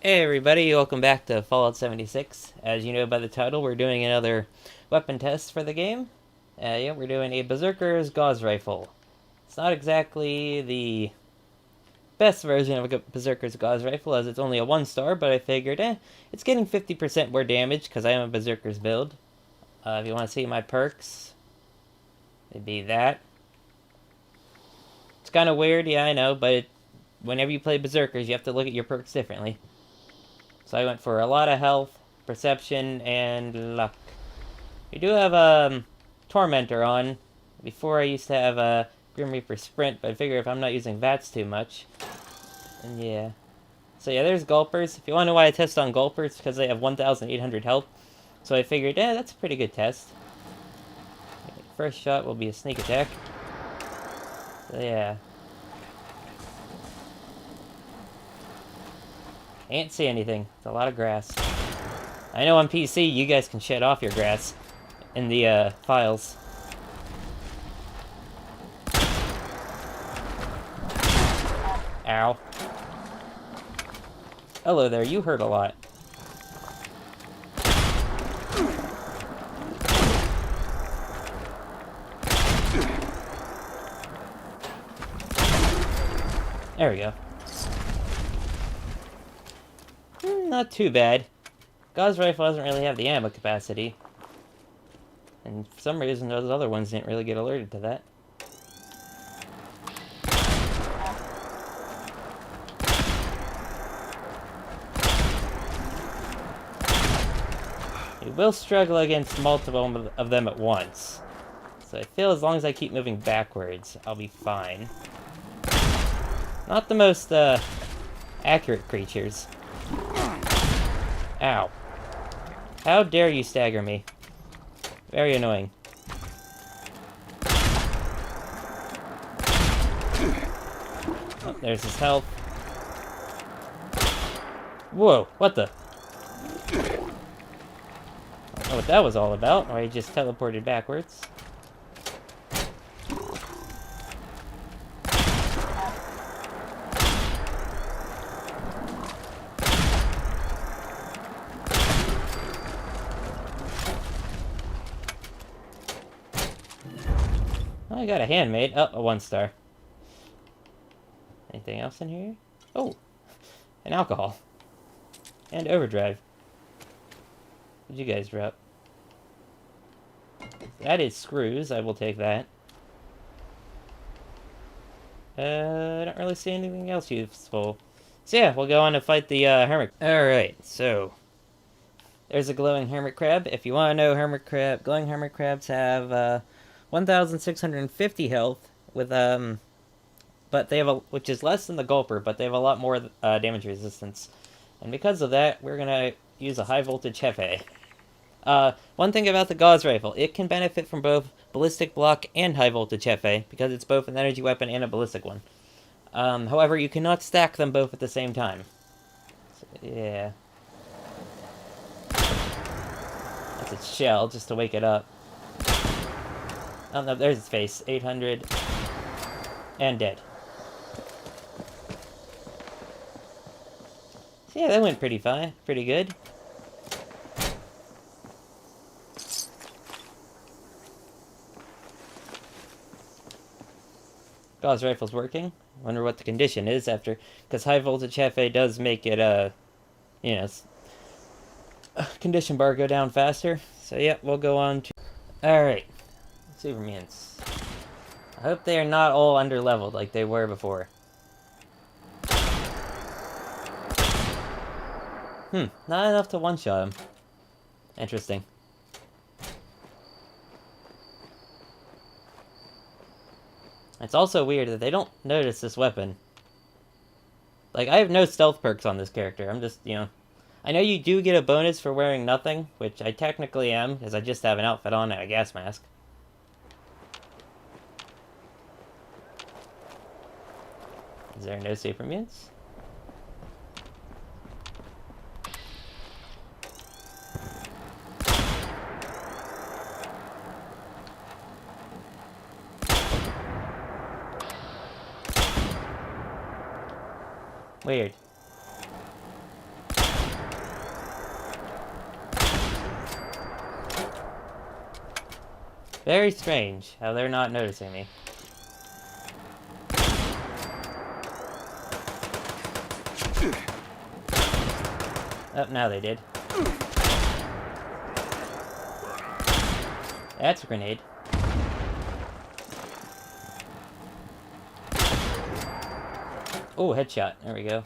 Hey everybody, welcome back to Fallout 76. As you know by the title, we're doing another weapon test for the game. Yeah, we're doing a Berserker's Gauss rifle. It's not exactly the best version of a Berserker's Gauss rifle, as it's only a 1-star, but I figured, it's getting 50% more damage because I am a Berserker's build. If you want to see my perks, it'd be that. It's kind of weird, yeah, I know, but whenever you play Berserkers, you have to look at your perks differently. So I went for a lot of health, perception, and luck. We do have Tormentor on. Before I used to have a Grim Reaper Sprint, but I figure if I'm not using VATS too much. And yeah. So yeah, there's Gulpers. If you want to know why I test on Gulpers, because they have 1,800 health. So I figured, that's a pretty good test. Okay, first shot will be a sneak attack. So yeah. Can't see anything. It's a lot of grass. I know on PC you guys can shut off your grass in the files. Ow. Hello there, you hurt a lot. There we go. Not too bad. Gauss rifle doesn't really have the ammo capacity. And for some reason those other ones didn't really get alerted to that. You will struggle against multiple of them at once. So I feel as long as I keep moving backwards, I'll be fine. Not the most accurate creatures. Ow. How dare you stagger me? Very annoying. Oh, there's his health. Whoa, what the? I don't know what that was all about, or he just teleported backwards. I got a handmade. Oh, a 1-star. Anything else in here? Oh, an alcohol. And overdrive. What'd you guys drop? That is screws. I will take that. I don't really see anything else useful. So yeah, we'll go on to fight the Hermit. Alright, so there's a glowing Hermit Crab. If you want to know, glowing Hermit Crabs have 1,650 health with but they have which is less than the Gulper, but they have a lot more damage resistance. And because of that, we're gonna use a high voltage Hefe. One thing about the Gauss rifle, it can benefit from both ballistic block and high voltage Hefe, because it's both an energy weapon and a ballistic one. However, you cannot stack them both at the same time. So, yeah. That's its shell, just to wake it up. Oh no, there's its face. 800. And dead. So yeah, that went pretty fine. Pretty good. Gauss rifle's working. Wonder what the condition is after, because high voltage Hefe does make it condition bar go down faster. So yeah, we'll go on to. All right, super mutants. I hope they are not all underleveled like they were before. Not enough to one-shot him. Interesting. It's also weird that they don't notice this weapon. Like, I have no stealth perks on this character. I'm just, I know you do get a bonus for wearing nothing, which I technically am, because I just have an outfit on and a gas mask. Is there no super mutants? Weird. Very strange how they're not noticing me. Oh, now they did. That's a grenade. Oh, headshot. There we go.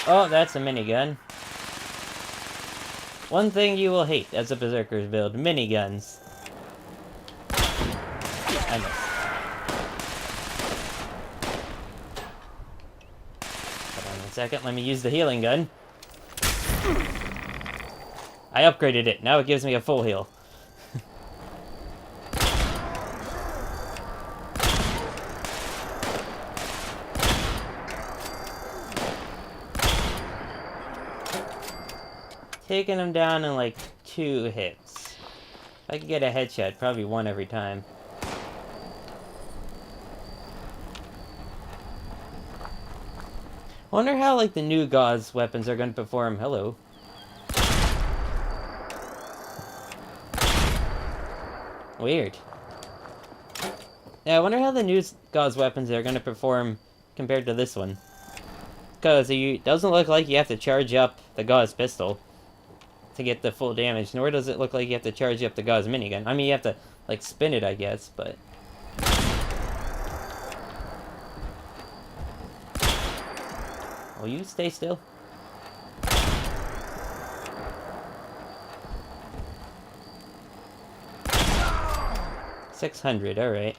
Oh, that's a minigun. One thing you will hate as a Berserker's build, miniguns. I missed. Hold on a second, let me use the healing gun. I upgraded it, now it gives me a full heal. Taking him down in like 2 hits. If I could get a headshot, probably 1 every time. Wonder how like the new Gauss weapons are going to perform. Hello. Weird. Yeah, I wonder how the new Gauss weapons are going to perform compared to this one. Because it doesn't look like you have to charge up the Gauss pistol to get the full damage, nor does it look like you have to charge up the Gauss minigun. I mean, you have to, like, spin it, I guess, but... Will you stay still? $600, alright.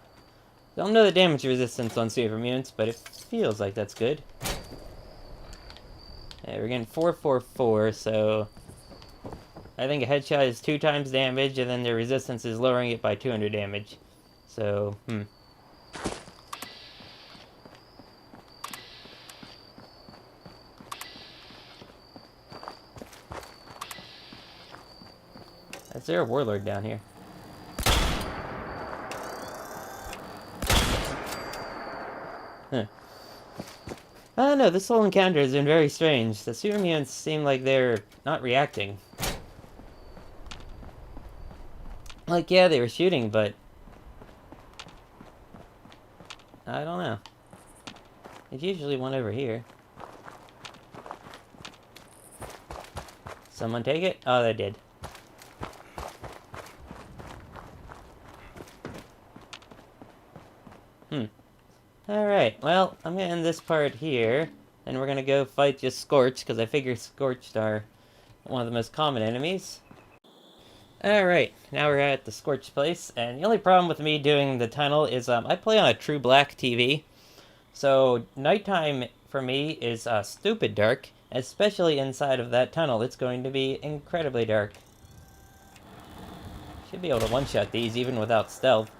Don't know the damage resistance on super mutants, but it feels like that's good. Yeah, we're getting 444, so... I think a headshot is 2 times damage, and then the resistance is lowering it by 200 damage. So, Is there a warlord down here? Huh. I don't know, this whole encounter has been very strange. The super mutants seem like they're not reacting. Like, yeah, they were shooting, but... I don't know. There's usually one over here. Someone take it? Oh, they did. Alright, well, I'm gonna end this part here. And we're gonna go fight just Scorch, because I figure Scorched are one of the most common enemies. Alright, now we're at the Scorch Place, and the only problem with me doing the tunnel is I play on a true black TV, so nighttime for me is stupid dark, especially inside of that tunnel. It's going to be incredibly dark. Should be able to one-shot these even without stealth.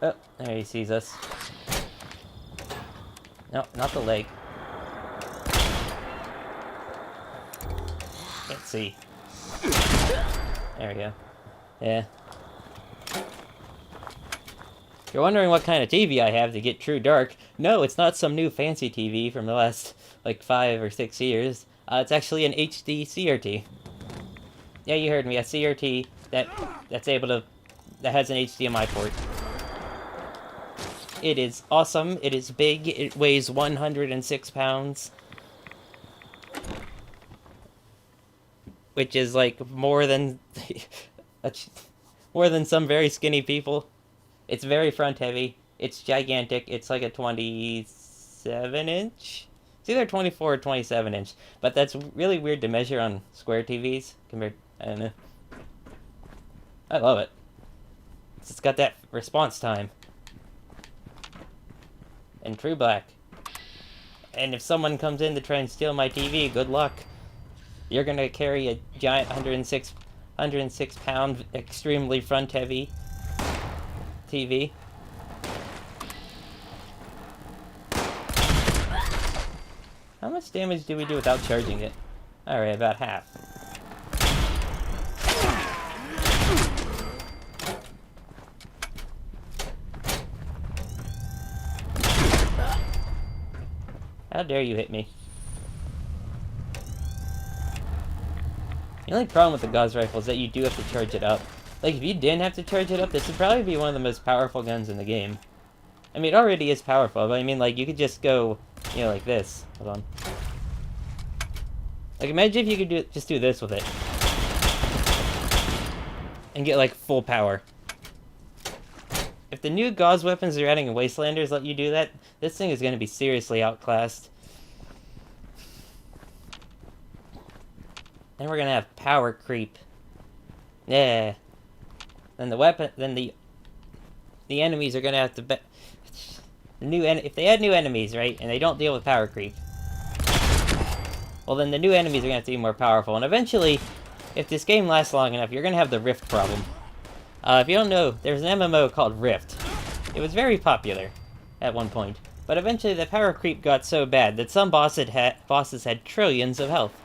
Oh, there he sees us. No, not the leg. Can't see. There we go. Yeah. You're wondering what kind of TV I have to get true dark. No, it's not some new fancy TV from the last, like, 5 or 6 years. It's actually an HD CRT. Yeah, you heard me, a CRT that has an HDMI port. It is awesome, it is big, it weighs 106 pounds. Which is, like, more than some very skinny people. It's very front-heavy, it's gigantic, it's like a 27-inch? It's either 24 or 27-inch, but that's really weird to measure on square TVs, compared, I don't know. I love it. It's got that response time. And true black. And if someone comes in to try and steal my TV, good luck. You're gonna carry a giant 106 pound, extremely front heavy TV. How much damage do we do without charging it? Alright, about half. How dare you hit me? The only problem with the Gauss rifle is that you do have to charge it up. Like, if you didn't have to charge it up, this would probably be one of the most powerful guns in the game. I mean, it already is powerful, but I mean, like, you could just go, you know, like this. Hold on. Like, imagine if you could just do this with it. And get, like, full power. If the new Gauss weapons they're adding in Wastelanders let you do that, this thing is going to be seriously outclassed. Then we're going to have power creep. Yeah. Then the enemies are going to have to if they add new enemies, right, and they don't deal with power creep, well, then the new enemies are going to have to be more powerful, and eventually, if this game lasts long enough, you're going to have the Rift problem. If you don't know, there's an MMO called Rift. It was very popular at one point, but eventually the power creep got so bad that some bosses had trillions of health.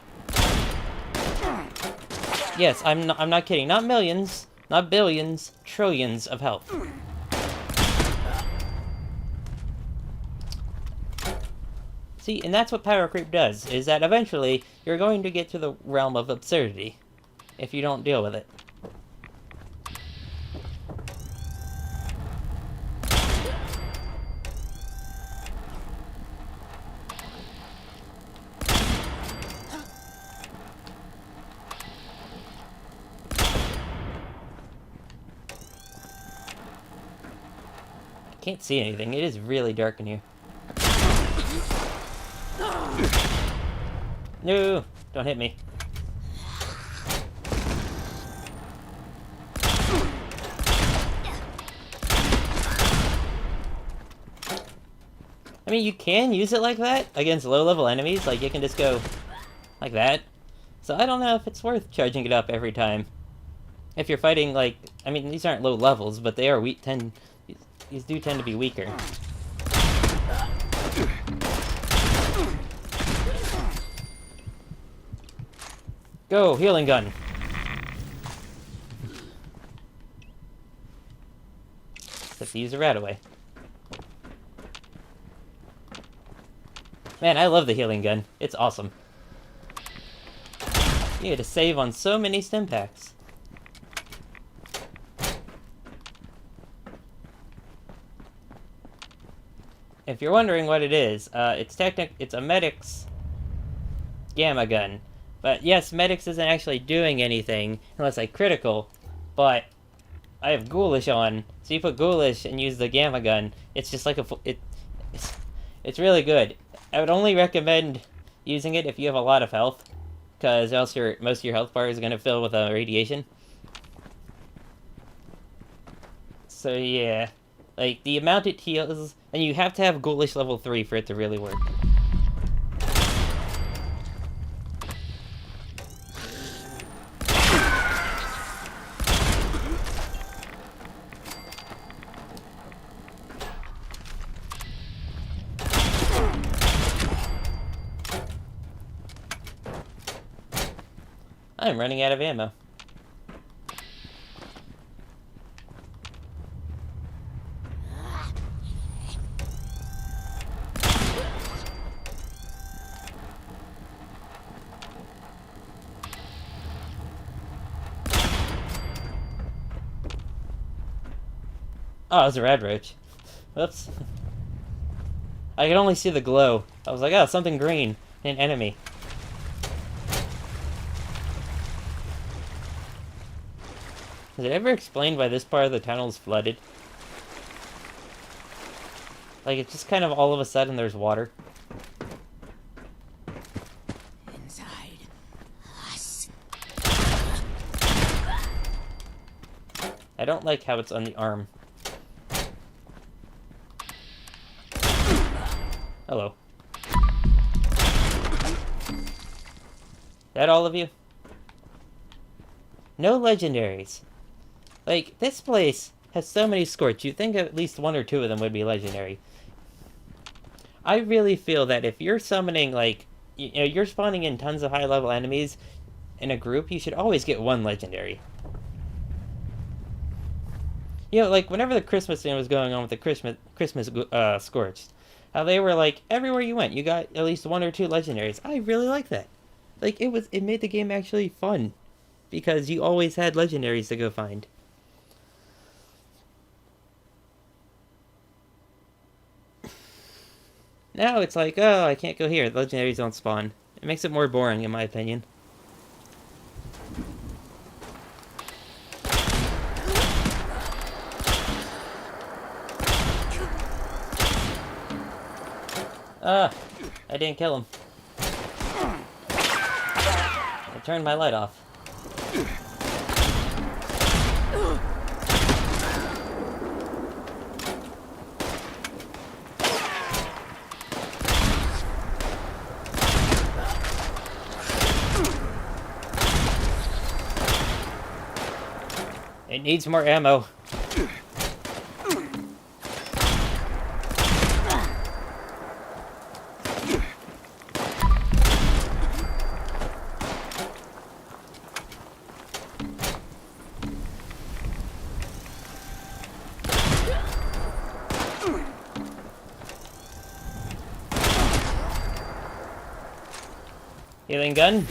Yes, I'm not kidding. Not millions, not billions, trillions of health. See, and that's what power creep does, is that eventually you're going to get to the realm of absurdity if you don't deal with it. I can't see anything. It is really dark in here. No! Don't hit me. I mean, you can use it like that against low-level enemies. Like, you can just go like that. So I don't know if it's worth charging it up every time. If you're fighting, like... I mean, these aren't low levels, but they are weak. These do tend to be weaker. Go, healing gun. Except to use a rat away. Man, I love the healing gun. It's awesome. You get to save on so many stim packs. If you're wondering what it is, it's a medic's gamma gun. But yes, Medics isn't actually doing anything unless I critical, but I have Ghoulish on, so you put Ghoulish and use the Gamma Gun, it's just like it's really good. I would only recommend using it if you have a lot of health, because else most of your health bar is going to fill with radiation. So yeah, like the amount it heals, and you have to have Ghoulish level 3 for it to really work. I'm running out of ammo. Oh, it was a rad roach. Whoops. I could only see the glow. I was like, oh, something green. An enemy. Is it ever explained why this part of the tunnel is flooded? Like, it's just kind of all of a sudden there's water. Inside us. I don't like how it's on the arm. Hello. Is that all of you? No legendaries. Like, this place has so many Scorch, you'd think at least 1 or 2 of them would be legendary. I really feel that if you're summoning, like, you know, you're spawning in tons of high-level enemies in a group, you should always get 1 legendary. You know, like, whenever the Christmas thing was going on with the Christmas Scorch, how they were like everywhere you went, you got at least one or two legendaries. I really like that. Like it made the game actually fun because you always had legendaries to go find. Now it's like, oh, I can't go here. Legendaries don't spawn. It makes it more boring, in my opinion. Ah, I didn't kill him. I turned my light off. It needs more ammo. Healing gun.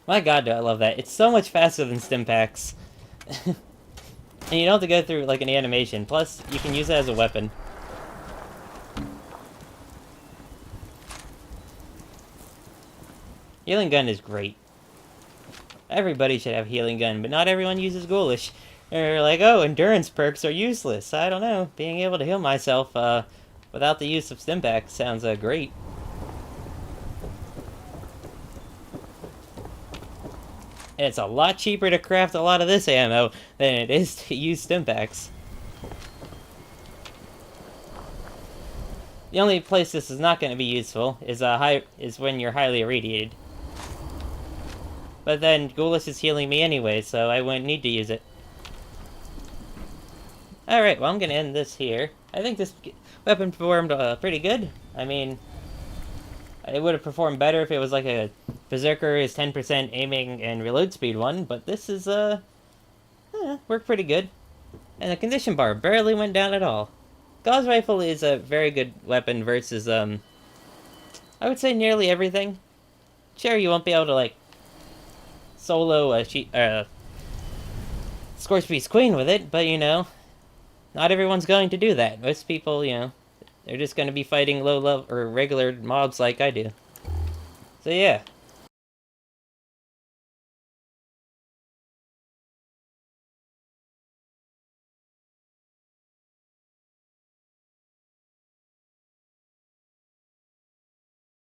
My god, do I love that. It's so much faster than stim packs. And you don't have to go through, like, an animation. Plus, you can use it as a weapon. Healing gun is great. Everybody should have healing gun, but not everyone uses Ghoulish. They're like, oh, endurance perks are useless. I don't know. Being able to heal myself, without the use of stim packs sounds, great. And it's a lot cheaper to craft a lot of this ammo than it is to use stim packs. The only place this is not going to be useful is when you're highly irradiated. But then Ghoulish is healing me anyway, so I wouldn't need to use it. Alright, well I'm going to end this here. I think this weapon performed pretty good. I mean, it would have performed better if it was like a Berserker is 10% aiming and reload speed one, but this is, worked pretty good. And the condition bar barely went down at all. Gauss Rifle is a very good weapon versus, I would say nearly everything. Sure, you won't be able to, like, solo a Scorch Place Queen with it, but, you know, not everyone's going to do that. Most people, you know, they're just going to be fighting low level or regular mobs like I do. So yeah.